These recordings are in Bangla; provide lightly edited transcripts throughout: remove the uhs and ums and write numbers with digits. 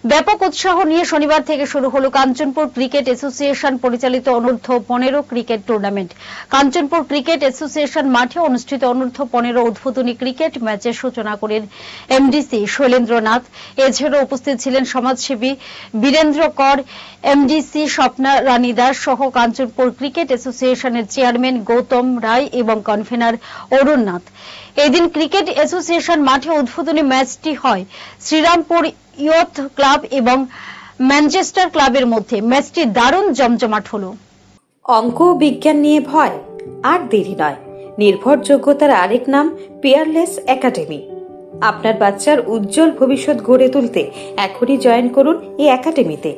ব্যাপক উৎসাহ নিয়ে শনিবার থেকে শুরু হলো কাঞ্চনপুর ক্রিকেট অ্যাসোসিয়েশন পরিচালিত অনূর্ধ্ব 15 cricket tournament. Kanchanpur cricket association মাঠে অনুষ্ঠিত অনূর্ধ্ব 15 উদ্বোধনী ক্রিকেট ম্যাচের সূচনা করেন এমডিসি শৈলেন্দ্রনাথ। এছাড়াও উপস্থিত ছিলেন সমাজসেবী বীরেন্দ্র কর, এমডিসি স্বপ্না রানী দাস সহ কাঞ্চনপুর ক্রিকেট অ্যাসোসিয়েশনের চেয়ারম্যান গৌতম রায় এবং কনভেনার অরুণ নাথ। এদিন ক্রিকেট অ্যাসোসিয়েশন মাঠে উদ্বোধনী ম্যাচটি হয় শ্রীরামপুর ইয়ুথ ক্লাব এবং ম্যানচেস্টার ক্লাবের মধ্যে। ম্যাচটি দারুণ জমজমাট হলো। অঙ্ক ও বিজ্ঞান নিয়ে ভয় আর দেরি নয়। নির্ভরযোগ্যতার আরেক নাম পিয়ারলেস একাডেমি। আপনার বাচ্চার উজ্জ্বল ভবিষ্যৎ গড়ে তুলতে এখনই জয়েন করুন এই একাডেমিতে।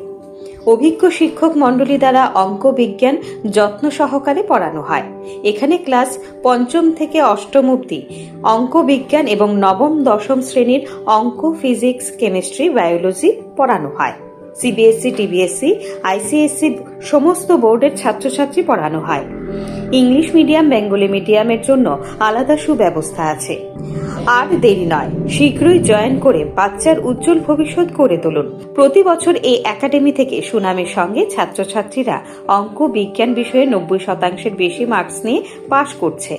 অভিজ্ঞ শিক্ষক মণ্ডলী দ্বারা অঙ্ক বিজ্ঞান যত্ন সহকারে পড়ানো হয়। এখানে ক্লাস 5ম থেকে 8ম অবধি অঙ্ক বিজ্ঞান এবং 9ম 10ম শ্রেণীর অঙ্ক, ফিজিক্স, কেমিস্ট্রি, বায়োলজি পড়ানো হয়। সিবিএসসি, টিবিএসসি, আইসিএসসি সমস্ত বোর্ডের ছাত্রছাত্রী পড়ানো হয়। ইংলিশ মিডিয়াম, বেঙ্গলি মিডিয়ামের জন্য আলাদা সুব্যবস্থা আছে। আর দেরি নয়, শীঘ্রই জয়েন করে বাচ্চার উজ্জ্বল ভবিষ্যৎ গড়ে তুলুন। প্রতি বছর এই একাডেমি থেকে সুনামের সঙ্গে ছাত্রছাত্রীরা অঙ্ক বিজ্ঞান বিষয়ে 90% বেশি মার্কস নিয়ে পাশ করছে।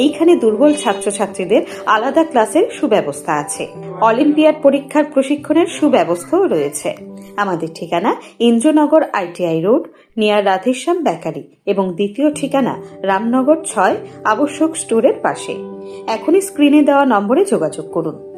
এইখানে দুর্বল ছাত্রছাত্রীদের আলাদা ক্লাসের সুব্যবস্থা আছে। অলিম্পিয়াড পরীক্ষার প্রশিক্ষণের সুব্যবস্থাও রয়েছে। আমাদের ঠিকানা Indranagar ITI road, near Radheshyam bakery এবং দ্বিতীয় ঠিকানা রামনগর 6 আবশ্যক স্টোরের পাশে। এখনই স্ক্রিনে দেওয়া নম্বরে যোগাযোগ করুন।